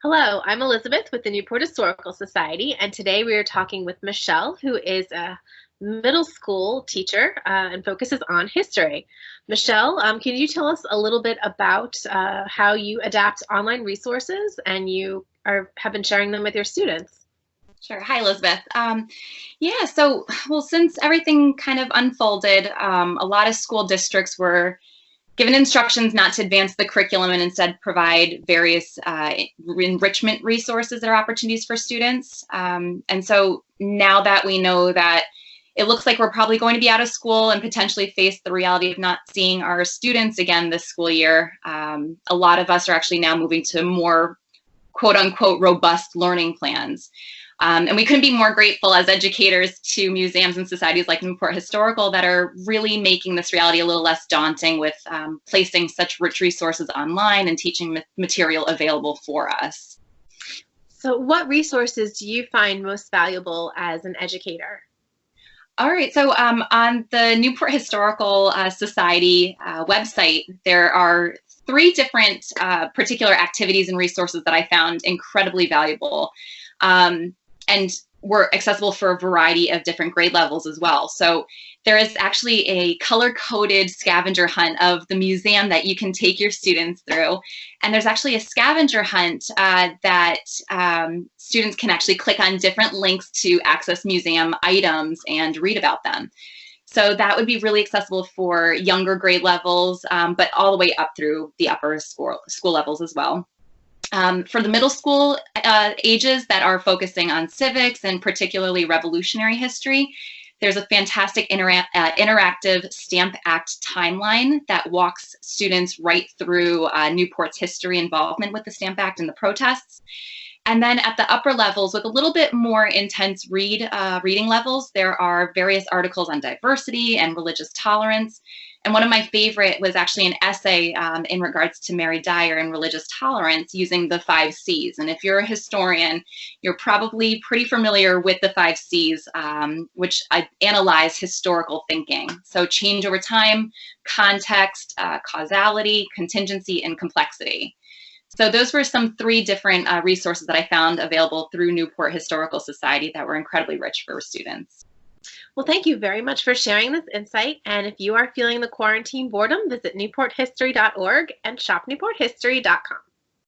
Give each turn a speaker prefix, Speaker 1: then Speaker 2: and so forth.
Speaker 1: Hello, I'm Elizabeth with the Newport Historical Society, and today we are talking with Michelle, who is a middle school teacher and focuses on history. Michelle, can you tell us a little bit about how you adapt online resources and have been sharing them with your students?
Speaker 2: Sure. Hi, Elizabeth. Since everything kind of unfolded, a lot of school districts were given instructions not to advance the curriculum and instead provide various enrichment resources or opportunities for students. And so now that we know that it looks like we're probably going to be out of school and potentially face the reality of not seeing our students again this school year, a lot of us are actually now moving to more quote unquote robust learning plans. And we couldn't be more grateful as educators to museums and societies like Newport Historical that are really making this reality a little less daunting with placing such rich resources online and teaching material available for us.
Speaker 1: So, what resources do you find most valuable as an educator?
Speaker 2: All right, so on the Newport Historical Society website, there are three different particular activities and resources that I found incredibly valuable. And were accessible for a variety of different grade levels as well. So there is actually a color-coded scavenger hunt of the museum that you can take your students through. And there's actually a scavenger hunt that students can actually click on different links to access museum items and read about them. So that would be really accessible for younger grade levels, but all the way up through the upper school levels as well. For the middle school ages that are focusing on civics and particularly revolutionary history, there's a fantastic interactive Stamp Act timeline that walks students right through Newport's history involvement with the Stamp Act and the protests. And then at the upper levels, with a little bit more intense reading levels, there are various articles on diversity and religious tolerance. And one of my favorite was actually an essay in regards to Mary Dyer and religious tolerance using the 5 C's. And if you're a historian, you're probably pretty familiar with the 5 C's, which analyze historical thinking. So change over time, context, causality, contingency, and complexity. So those were some 3 different resources that I found available through Newport Historical Society that were incredibly rich for students.
Speaker 1: Well, thank you very much for sharing this insight. And if you are feeling the quarantine boredom, visit newporthistory.org and shopnewporthistory.com.